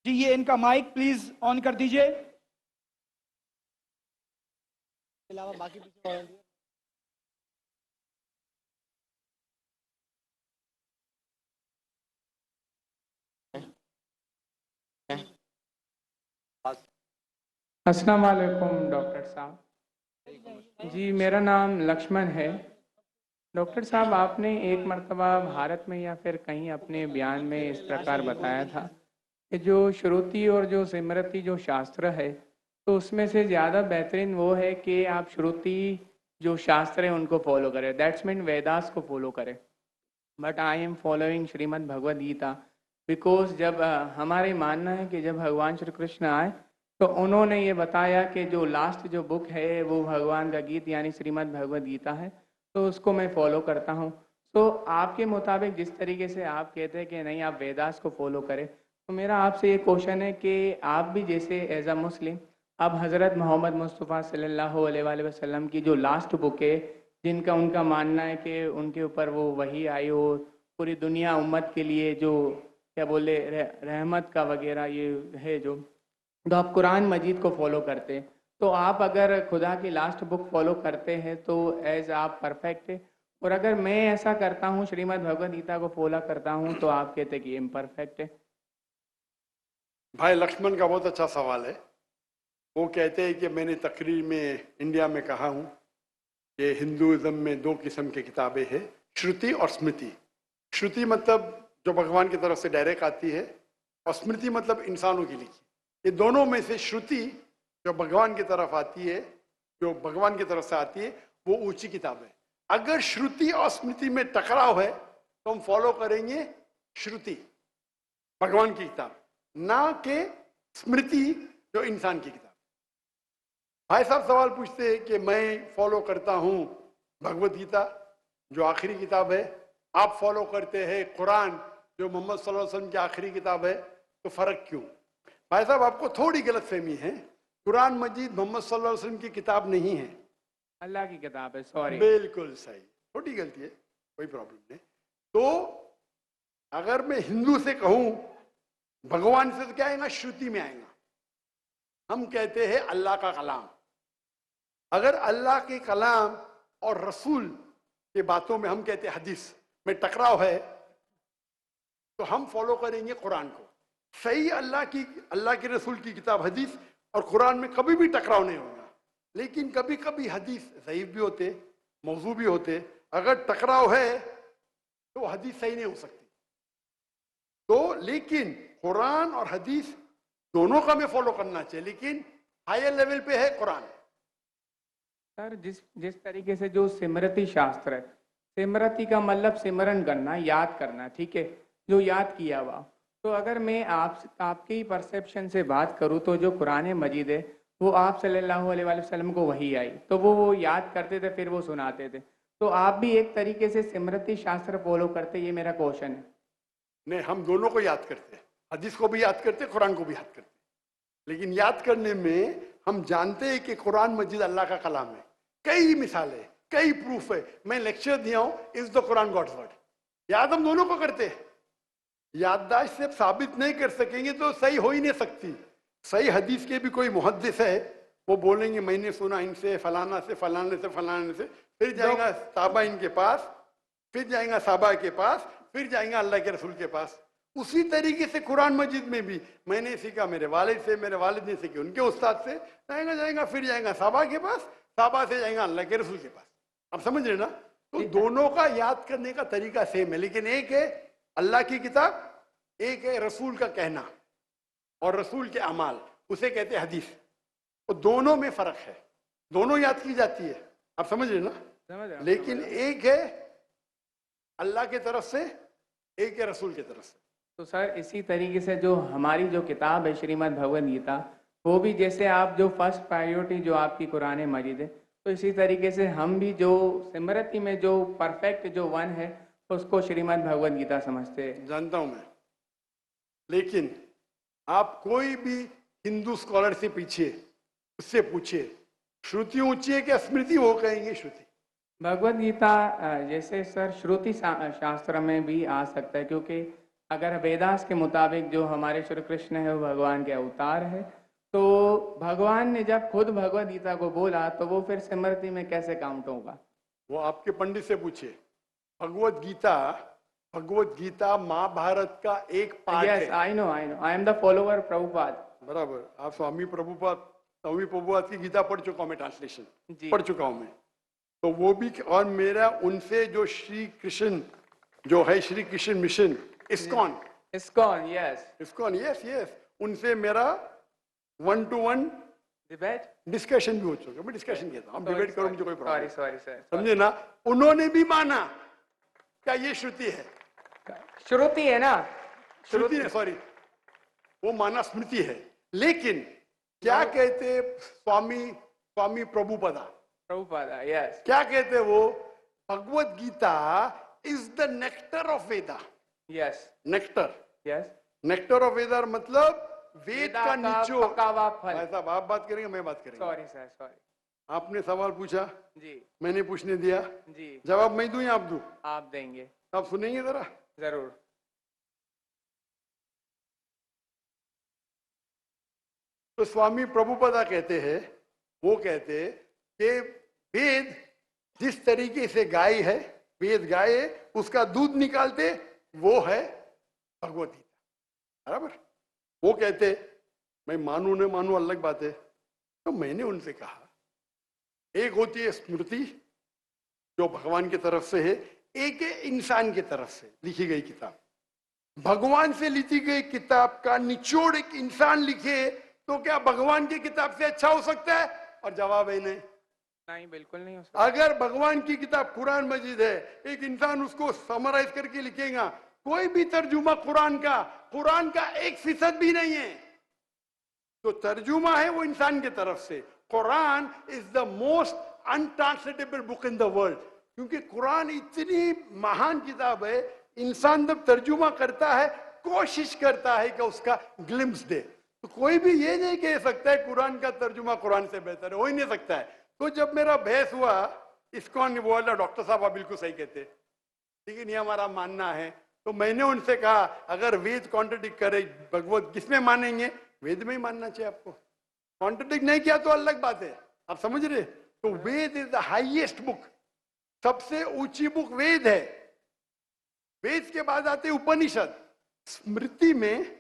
जी ये इनका mic please on कर दीजिए। अलावा बाकी पीछे volunteer। अस्सलाम वालेकुम डॉक्टर साहब। जी मेरा नाम लक्ष्मण है। डॉक्टर साहब आपने एक मर्तबा भारत में या फिर कहीं अपने बयान में इस प्रकार बताया था कि जो श्रुति और जो स्मृति जो शास्त्र है तो उसमें से ज़्यादा बेहतरीन वो है कि आप श्रुति जो शास्त्र है उनको फॉलो करें, दैट्स मीन वेदास को फॉलो करें। But I am following Shrimad Bhagavad Gita because जब हमारे मानना है कि जब भगवान श्री कृष्ण आए तो उन्होंने ये बताया कि जो लास्ट जो बुक है वो भगवान का गीत यानी श्रीमद् भगवद गीता है, तो उसको मैं फॉलो करता हूँ। तो आपके मुताबिक जिस तरीके से आप कहते हैं कि नहीं आप वेदास को फॉलो करें, तो मेरा आपसे ये क्वेश्चन है कि आप भी जैसे एज अ मुस्लिम आप हज़रत मोहम्मद मुस्तफ़ा सल्लल्लाहु अलैहि वसल्लम की जो लास्ट बुक है जिनका उनका मानना है कि उनके ऊपर वो वही आई हो पूरी दुनिया उम्मत के लिए जो क्या बोले रहमत का वगैरह ये है जो, तो आप कुरान मजीद को फॉलो करते हैं। तो आप अगर खुदा की लास्ट बुक फॉलो करते हैं तो एज आप परफेक्ट है, और अगर मैं ऐसा करता हूँ श्रीमद् भगवद गीता को फॉलो करता हूँ तो आप कहते हैं कि इम्परफेक्ट है। भाई लक्ष्मण का बहुत अच्छा सवाल है। वो कहते हैं कि मैंने तकरीर में इंडिया में कहा हूँ कि हिंदुइज्म में दो किस्म की किताबें हैं, श्रुति और स्मृति। श्रुति मतलब जो भगवान की तरफ से डायरेक्ट आती है और स्मृति मतलब इंसानों की लिखी। ये दोनों में से श्रुति जो भगवान की तरफ आती है, जो भगवान की तरफ से आती है, वो ऊंची किताब है। अगर श्रुति और स्मृति में टकराव है तो हम फॉलो करेंगे श्रुति, भगवान की किताब, ना के स्मृति जो इंसान की किताब। भाई साहब सवाल पूछते हैं कि मैं फॉलो करता हूं भगवत गीता जो आखिरी किताब है, आप फॉलो करते हैं कुरान जो मोहम्मद सल्लल्लाहु अलैहि वसल्लम की आखिरी किताब है, तो फर्क क्यों? भाई साहब आपको थोड़ी गलतफहमी है। कुरान मजीद मोहम्मद सल्लल्लाहु अलैहि वसल्लम की किताब नहीं है, अल्लाह की किताब है। सॉरी, बिल्कुल सही, छोटी गलती है, कोई प्रॉब्लम नहीं। तो अगर मैं हिंदू से कहूं भगवान से, तो क्या आएगा? श्रुति में आएगा। हम कहते हैं अल्लाह का कलाम। अगर अल्लाह के कलाम और रसूल के बातों में हम कहते हैं हदीस में टकराव है तो हम फॉलो करेंगे कुरान को। सही अल्लाह के रसूल की किताब हदीस और कुरान में कभी भी टकराव नहीं होगा, लेकिन कभी कभी हदीस ज़ईफ भी होते, मौजू भी होते। अगर टकराव है तो हदीस सही नहीं हो सकती। तो लेकिन कुरान और हदीस दोनों का हमें फॉलो करना चाहिए, लेकिन हायर लेवल पे है कुरान। सर जिस तरीके से जो स्मृति शास्त्र है, स्मृति का मतलब सिमरन करना, याद करना, ठीक है, जो याद किया हुआ। तो अगर मैं आपके ही परसेप्शन से बात करूँ तो जो कुरान मजीद है वो आप सल्लल्लाहु अलैहि वसल्लम को वही आई तो वो याद करते थे फिर वो सुनाते थे, तो आप भी एक तरीके से स्मृति शास्त्र फॉलो करते, ये मेरा क्वेश्चन है। नहीं, हम दोनों को याद करते हैं, हदीस को भी याद करते हैं, कुरान को भी याद करते हैं। लेकिन याद करने में हम जानते हैं कि कुरान मजीद अल्लाह का कलाम है। कई मिसालें, कई प्रूफ है। मैं लेक्चर दिया हूं, is the Quran God's word. याद हम दोनों को करते हैं। याददाश्त से साबित नहीं कर सकेंगे तो सही हो ही नहीं सकती। सही हदीस के भी कोई मुहद्दिस है, वो बोलेंगे मैंने सुना इनसे फलाना से फलाने से फलाने से, फिर जाएगा साहबा इनके पास, फिर जाएगा साहबा के पास, फिर जाएगा अल्लाह के रसूल के पास। उसी तरीके से कुरान मजीद में भी मैंने सीखा मेरे वालिद से, मेरे वालिद ने सीखी उनके उस्ताद से, जाएगा फिर जाएगा साहबा के पास, साहबा से जाएगा अल्लाह के रसूल के पास। आप समझ रहे ना? तो दोनों का याद करने का तरीका सेम है, लेकिन एक है अल्लाह की किताब, एक है रसूल का कहना और रसूल के अमाल, उसे कहते हैं हदीस। तो दोनों में फर्क है, दोनों याद की जाती है। आप समझ रहे ना? समझ रहा हूं, लेकिन एक है अल्लाह की तरफ से, एक है रसूल की तरफ से। तो सर इसी तरीके से जो हमारी जो किताब है श्रीमद् भगवद गीता, वो भी जैसे आप जो फर्स्ट प्रायोरिटी जो आपकी कुरान मजीद है, तो इसी तरीके से हम भी जो स्मृति में जो परफेक्ट जो वन है उसको श्रीमद् भगवद गीता समझते हैं। जानता हूं मैं, लेकिन आप कोई भी हिंदू स्कॉलर से पीछे उससे पूछिए श्रुति ऊंची है क्या स्मृति, वो कहेंगे श्रुति। भगवद गीता जैसे सर श्रुति शास्त्र में भी आ सकता है, क्योंकि अगर वेदास के मुताबिक जो हमारे श्री कृष्ण है वो भगवान के अवतार है, तो भगवान ने जब खुद भगवद गीता को बोला तो वो फिर स्मृति में कैसे काउंट होगा? वो आपके पंडित से पूछिए। भगवत गीता महाभारत का एक पार्ट यस, है। I know, I am the follower Prabhupada. बराबर, आप स्वामी प्रभुपाद की गीता पढ़ चुका हूं मैं, ट्रांसलेशन जी। पढ़ चुका हूं मैं। तो वो भी, और मेरा उनसे जो श्री कृष्ण जो है, Shri Krishna mission ISKCON, ISKCON, yes, उनसे मेरा 1-to-1 डिबेट, डिस्कशन भी हो चुका। मैं डिस्कशन कहता हूँ, डिबेट करो, मुझे कोई प्रॉब्लम नहीं। सॉरी सर, समझे ना? उन्होंने भी माना क्या ये श्रुति है, श्रुति है ना, श्रुति है, सॉरी, वो माना स्मृति है। लेकिन क्या कहते स्वामी प्रभुपदा, यस, क्या कहते वो? Bhagavad Gita is the nectar of Veda. Yes, nectar, yes, nectar of Veda मतलब वेद का निचोड़। पका हुआ फल। भाई साहब, आप बात करेंगे, मैं बात करेंगे। Sorry sir, sorry. आपने सवाल पूछा, जी, मैंने पूछने दिया, जी, जवाब मैं दूं या आप दूं? आप देंगे, आप सुनेंगे जरा? जरूर। तो स्वामी प्रभुपदा कहते हैं, वो कहते कि वेद जिस तरीके से गाय है, वेद गाय है, उसका दूध निकालते, वो है भगवत गीता। बराबर? वो कहते, मैं मानू न मानू अलग बात है। तो मैंने उनसे कहा, एक होती है स्मृति जो भगवान की तरफ से है, एक है इंसान की तरफ से लिखी गई किताब। भगवान से लिखी गई किताब का निचोड़ एक इंसान लिखे तो क्या भगवान की किताब से अच्छा हो सकता है? और जवाब है नहीं, बिल्कुल नहीं हो सकता। अगर भगवान की किताब कुरान मजीद है, एक इंसान उसको समराइज करके लिखेगा, कोई भी तर्जुमा कुरान का 1% भी नहीं है। तो तर्जुमा है वो इंसान की तरफ से। Quran is the most untranslatable book in the world, क्योंकि कुरान इतनी महान किताब है, इंसान जब तर्जुमा करता है, कोशिश करता है कि उसका ग्लिम्स दे। तो कोई भी ये नहीं कह सकता है कुरान का तर्जुमा कुरान से बेहतर है, हो ही नहीं सकता है। तो जब मेरा बहस हुआ, इस्कॉन बोला, डॉक्टर साहब आप बिल्कुल सही कहते, लेकिन ये हमारा मानना है। तो मैंने उनसे कहा, अगर वेद कॉन्ट्रडिक्ट करे, भगवत किसमें मानेंगे? वेद में ही मानना चाहिए आपको। कॉन्ट्रडिक्ट नहीं किया तो अलग बात है, आप समझ रहे? तो वेद इज द हाईएस्ट बुक, सबसे ऊंची बुक वेद है। वेद के बाद आते उपनिषद। स्मृति में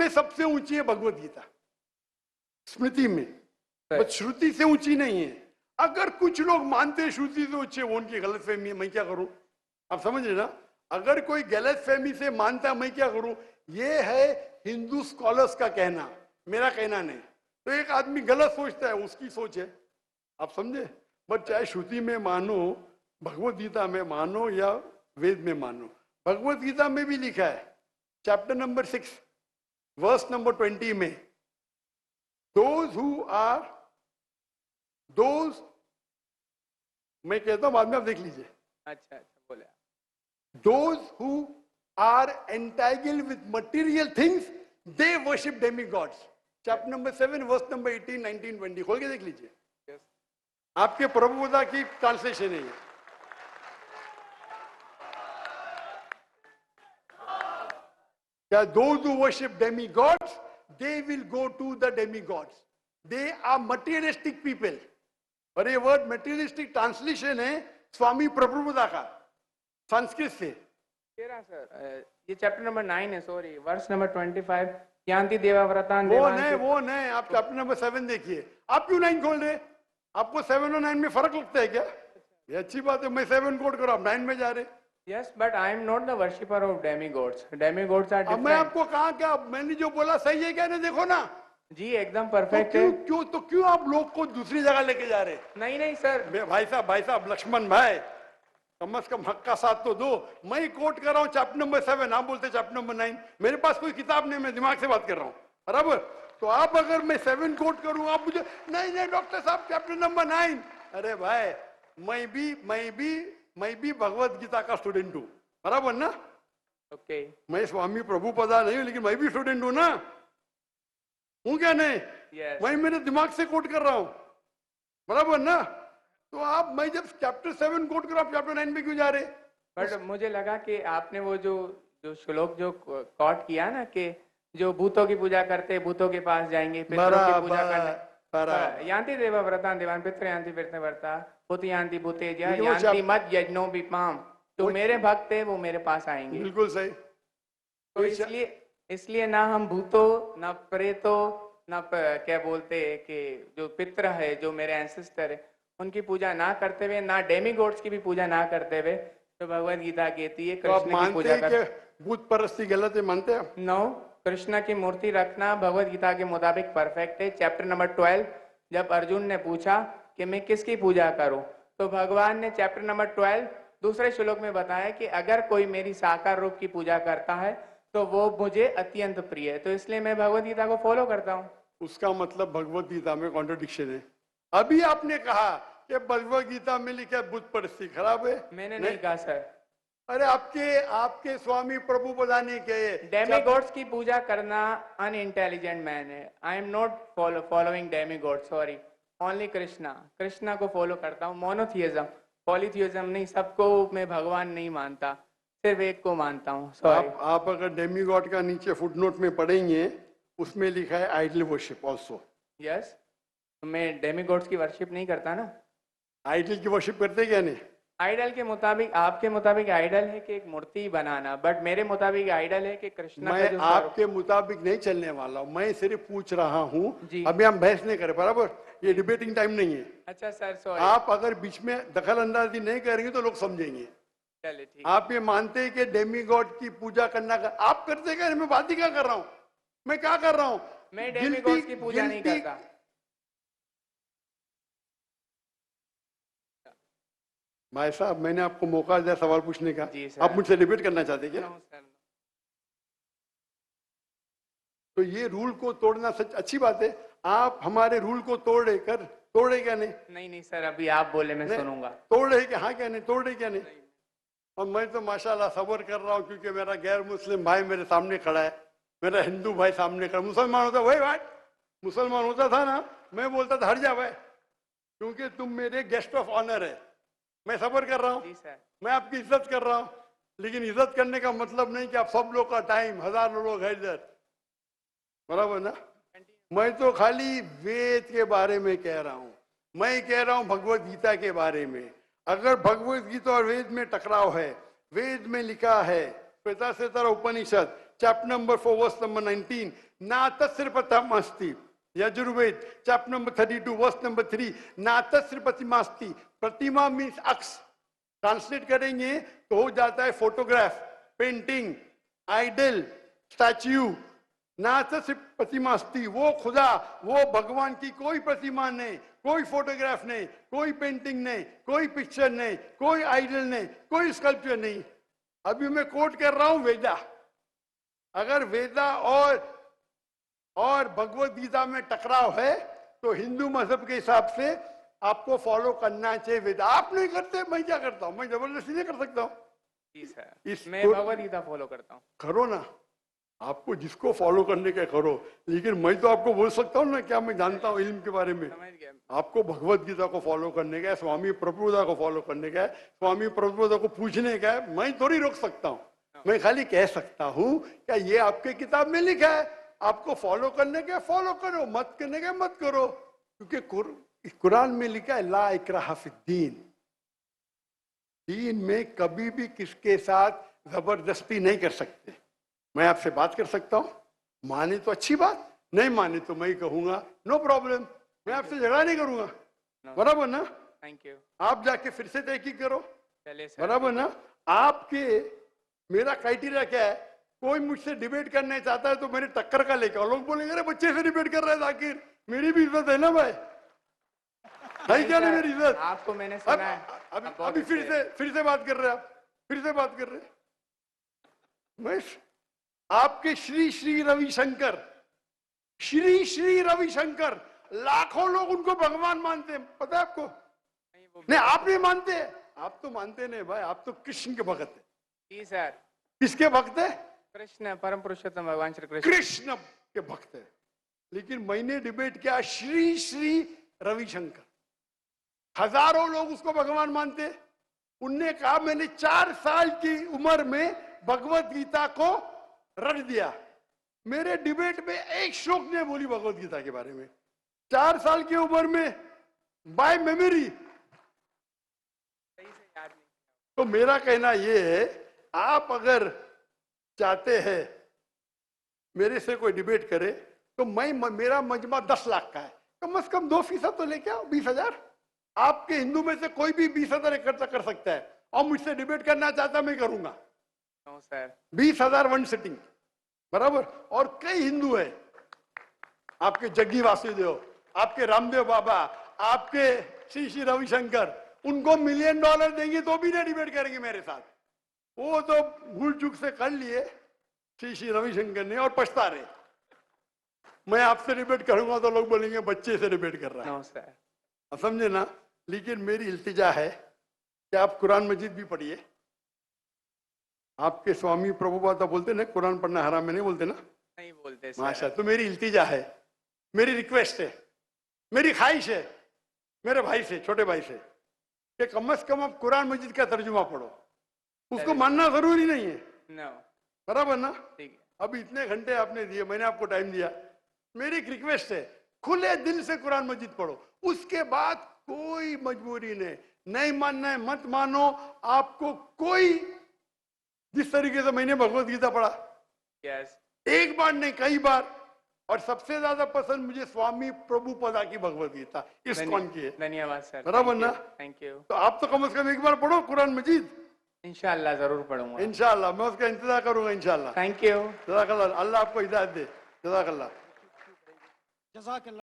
सबसे ऊंची है भगवत गीता, स्मृति में, बस श्रुति से ऊंची नहीं है। अगर कुछ लोग मानते हैं श्रुति से ऊंची है, वो उनकी गलतफहमी है, मैं क्या करूं? आप समझ रहे ना? अगर कोई गलतफहमी से मानता है, मैं क्या करूं? ये है हिंदू स्कॉलर्स का कहना, मेरा कहना नहीं। तो एक आदमी गलत सोचता है, उसकी सोच है, आप समझे? बट चाहे श्रुति में मानो, भगवत गीता में मानो या वेद में मानो, भगवत गीता में भी लिखा है, चैप्टर नंबर 6 वर्स नंबर 20 में, मैं कहता हूं, बाद में आप देख लीजिए। अच्छा, बोले। Those who are entangled with material things, they worship demigods. Chapter number 7, verse number 18, 19, 20. खोल के देख लीजिए। Yes. आपके प्रभुपदा की ट्रांसलेशन है ये। क्या those who worship demigods, they will go to the demigods. They are materialistic people. और ये वर्ड materialistic ट्रांसलेशन है स्वामी प्रभुपदा का, संस्कृत से। सर, ये चैप्टर नंबर 9 है, सॉरी, वर्स नंबर 25, यान्ति देवाव्रतान। वो नहीं, आप चैप्टर नंबर 7 देखिए। आप क्यों 9 खोल रहे? आपको 7 और 9 में फर्क लगता है क्या? ये अच्छी बात है, मैं 7 कोट करो, आप 9 में जा रहे। Yes, but I am not the worshipper of demigods. Demigods are अब मैं आपको कहा क्या, मैंने जो बोला सही है क्या? नहीं, देखो ना जी, एकदम परफेक्ट तो है। क्यों आप लोग को दूसरी जगह लेके जा रहे? नहीं सर, भाई साहब, लक्ष्मण भाई, कम से कम हक का साथ तो दो। मैं कोट कर रहा हूँ चैप्टर नंबर 7, आप बोलते चैप्टर नंबर 9। मेरे पास कोई किताब नहीं, मैं दिमाग से बात कर रहा हूँ, बराबर? तो आप अगर मैं 7 कोट करूँ, आप मुझे नहीं डॉक्टर साहब चैप्टर नंबर 9। अरे भाई, मैं भी भगवत गीता का स्टूडेंट हूँ, बराबर ना? ओके। मैं स्वामी प्रभुपदा नहीं हूँ, लेकिन मैं भी स्टूडेंट हूँ ना, हूँ क्या नहीं? Yes. मैं मेरे दिमाग से कोट कर रहा हूँ, बराबर ना? तो आप, मैं जब चैप्टर 7 कोट कर रहा हूँ, चैप्टर 9 पे क्यों जा रहे? बट मुझे लगा कि आपने वो जो जो श्लोक जो कॉट किया ना कि जो भूतों की पूजा करते भूतों के पास जाएंगे, पितरों की पूजा करने बराबर। यान्ति देवा व्रतान देवान पितृ यान्ति व्रत वर्ता भूत यान्ति भूतेज लेकिन वो यान्ति मत यज्ञो विपाम। जो वो- मेरे भक्त है वो मेरे पास आएंगे। बिल्कुल सही। तो इसलिए ना हम भूतों ना प्रेतों ना क्या बोलते हैं कि जो पितृ है जो मेरे एंसेस्टर है उनकी पूजा ना करते हुए, ना डेमीगॉड्स की भी पूजा ना करते हुए, तो भगवत गीता कहती है तो आप कृष्ण की मानते पूजा हैं कर। कि भूत परस्ती गलत है, मानते हैं आप? नो, कृष्ण की मूर्ति रखना भगवत गीता के मुताबिक परफेक्ट है। चैप्टर नंबर 12 जब अर्जुन ने पूछा कि मैं किसकी पूजा करूं, तो भगवान ने चैप्टर नंबर 12 दूसरे श्लोक में बताया कि अगर कोई मेरी साकार रूप की पूजा करता है तो वो मुझे अत्यंत प्रिय है। तो इसलिए मैं भगवत गीता को फॉलो करता हूँ। उसका मतलब भगवत गीता में कॉन्ट्रडिक्शन है। अभी आपने कहा कि भगवत गीता में लिखा है भूत परस्ती खराब है। मैंने नहीं कहा सर। अरे आपके स्वामी प्रभु बताने के डेमीगॉड्स की पूजा करना अनइंटेलिजेंट मैन है। आई am not following demigod, sorry. Only Krishna को फॉलो करता हूँ। मोनोथियज्म, पॉलीथियज्म नहीं। सबको मैं भगवान नहीं मानता, सिर्फ एक को मानता हूँ। सॉरी। आप अगर डेमीगॉड का नीचे फुटनोट में पढ़ेंगे उसमें लिखा है आइडल वर्शिप ऑल्सो। यस, मैं डेमीगॉड्स की वर्शिप नहीं करता ना। आइडल की वर्शिप करते क्या नहीं? आइडल के मुताबिक, आपके मुताबिक आइडल है कि एक मूर्ति बनाना, बट मेरे मुताबिक आइडल है कि कृष्ण मैं का जो आपके मुताबिक नहीं चलने वाला हूँ, मैं सिर्फ पूछ रहा हूँ। जी। अभी हम बहस नहीं करें, बराबर? ये डिबेटिंग टाइम नहीं है। अच्छा सर, सॉरी। आप अगर बीच में दखल अंदाजी नहीं करेंगे तो लोग समझेंगे। चलिए ठीक। आप ये मानते हैं कि डेमीगॉड की पूजा करना आप करते क्या? मैं बात ही क्या कर रहा हूँ? मैं क्या कर रहा हूँ? मैं डेमीगॉड्स की पूजा नहीं करता। भाई साहब, मैंने आपको मौका दिया सवाल पूछने का। जी सर। आप मुझसे डिबेट करना चाहते क्या? No sir. तो ये रूल को तोड़ना सच अच्छी बात है। आप हमारे रूल को तोड़े क्या नहीं? नहीं सर, अभी आप बोले मैं सुनूंगा। तोड़े क्या? हाँ क्या नहीं? तोड़े क्या नहीं? और मैं तो माशाल्लाह सब्र कर रहा हूँ क्योंकि मेरा गैर मुस्लिम भाई मेरे सामने खड़ा है, मेरा हिंदू भाई सामने खड़ा। मुसलमान होता वही भाई, मुसलमान होता था ना, मैं बोलता था हट जा भाई, क्योंकि तुम मेरे गेस्ट ऑफ ऑनर है। मैं सब्र कर रहा हूँ, मैं आपकी इज्जत कर रहा हूँ। लेकिन इज्जत करने का मतलब नहीं कि आप सब लोग का टाइम, हजारों लोग है इधर, बराबर ना? मैं तो खाली वेद के बारे में कह रहा हूँ। मैं कह रहा हूँ भगवत गीता के बारे में। अगर भगवत गीता और वेद में टकराव है, वेद में लिखा है Shvetashvatara Upanishad chapter number 4 verse number 19, ना तस्र प्रतिमास्ति। Yajurveda chapter number 32 verse number 3, ना तस्र प्रतिमास्ति। प्रतिमा मीन्स अक्स, ट्रांसलेट करेंगे तो हो जाता है फोटोग्राफ, पेंटिंग, आइडल, स्टैच्यू। ना तस्र प्रतिमास्ति, वो खुदा, वो भगवान की कोई प्रतिमा नहीं, कोई फोटोग्राफ नहीं, कोई पेंटिंग नहीं, कोई पिक्चर नहीं, कोई आइडल नहीं, कोई स्कल्पचर नहीं। अभी मैं कोट कर रहा हूं वेदा। अगर वेदा और भगवत गीता में टकराव है तो हिंदू मजहब के हिसाब से आपको फॉलो करना चाहिए वेदा। आप नहीं करते, मैं क्या करता हूं? मैं जबरदस्ती नहीं कर सकता हूं। जी सर, मैं भगवत गीता फॉलो करता हूँ। करो ना, आपको जिसको फॉलो करने का करो, लेकिन मैं तो आपको बोल सकता हूँ ना क्या मैं जानता हूँ इल्म के बारे में। आपको भगवत गीता को फॉलो करने का है, स्वामी प्रभुदा को फॉलो करने का है, स्वामी प्रभुदा को पूछने का है। मैं थोड़ी रोक सकता हूँ, मैं खाली कह सकता हूँ क्या ये आपके किताब में लिखा है, आपको फॉलो करने का फॉलो करो, मत करने का मत करो। क्योंकि कुरान में लिखा है ला इकराहा फिद्दीन, दीन में कभी भी किसके साथ जबरदस्ती नहीं कर सकते। मैं आपसे बात कर सकता हूं, माने तो अच्छी बात, नहीं माने तो मैं कहूंगा नो प्रॉब्लम, मैं आपसे झगड़ा नहीं करूंगा, बराबर ना? Thank you. आप जाके फिर से तहकीक करो, चलिए सर। बराबर ना? आपके मेरा क्राइटेरिया क्या है? कोई मुझसे डिबेट करना चाहता है तो मेरे टक्कर का लेकर, लोग बोलेंगे अरे बच्चे से डिबेट कर रहा है जाकिर, मेरी भी इज्जत है ना भाई, है क्या नहीं मेरी इज्जत? आपको मैंने सुना है। अभी फिर से बात कर रहे हैं आप, फिर से बात कर रहे हैं। मैं आपके श्री श्री रविशंकर, श्री श्री रविशंकर, लाखों लोग उनको भगवान मानते हैं, पता है आपको? नहीं, आप नहीं मानते, आप तो मानते नहीं भाई, आप तो कृष्ण के भक्त है। जी सर। किसके भक्त है? कृष्ण, परम पुरुषोत्तम भगवान श्री कृष्ण, कृष्ण के भक्त है। लेकिन मैंने डिबेट किया श्री श्री रविशंकर, हजारों लोग उसको भगवान मानते। उनने कहा मैंने 4 साल की उम्र में भगवत गीता को रट दिया। मेरे डिबेट में एक श्लोक ने बोली भगवत गीता के बारे में। 4 साल की उम्र में बाय मेमोरी। तो मेरा कहना यह है, आप अगर चाहते हैं मेरे से कोई डिबेट करे तो मेरा मजमा 10 लाख का है, कम से कम 2% तो लेके आओ, 20,000। आपके हिंदू में से कोई भी 20,000 इकट्ठा कर सकता है और मुझसे डिबेट करना चाहता मैं करूंगा। No sir. 20,000 वन सिटिंग, बराबर। और कई हिंदू है, आपके जग्गी वासुदेव, आपके रामदेव बाबा, आपके श्री श्री रविशंकर, उनको $1 मिलियन देंगे तो भी नहीं डिबेट करेंगे मेरे साथ। वो तो भूल चूक से कर लिए श्री श्री रविशंकर ने और पछता रहे। मैं आपसे डिबेट करूंगा तो लोग बोलेंगे बच्चे से डिबेट कर रहा है। No sir. आप समझे ना। लेकिन मेरी इल्तिजा है कि आप कुरान मजीद भी पढ़िए। आपके स्वामी प्रभुपाद बोलते ना कुरान पढ़ना हराम में, नहीं बोलते ना? नहीं बोलते सर। माशा। तो मेरी इल्तिजा है, मेरी रिक्वेस्ट है, मेरी ख्वाहिश है मेरे भाई से, छोटे भाई से, कि कम से कम आप कुरान मजीद का तर्जुमा पढ़ो। उसको मानना जरूरी नहीं है, नो। बराबर ना? ठीक है। अभी इतने घंटे आपने दिए, मैंने आपको टाइम दिया। मेरी एक रिक्वेस्ट है, खुले दिल से कुरान मजीद पढ़ो। उसके बाद कोई मजबूरी नहीं मानना है मत मानो। आपको कोई, जिस तरीके से मैंने भगवत गीता पढ़ा, यस, एक बार नहीं कई बार, और सबसे ज्यादा पसंद मुझे स्वामी प्रभुपदा की भगवत गीता, इस्कॉन की है। धन्यवाद सर। बराबर ना? Thank you. तो आप तो कम से कम एक बार पढ़ो कुरान मजीद। इंशाल्लाह जरूर पढ़ूंगा। इंशाल्लाह मैं उसका इंतजार करूंगा इंशाल्लाह। Thank you. जज़ाकल्लाह। अल्लाह आपको हिदायत दे। जज़ाकल्लाह। जज़ाकल्लाह।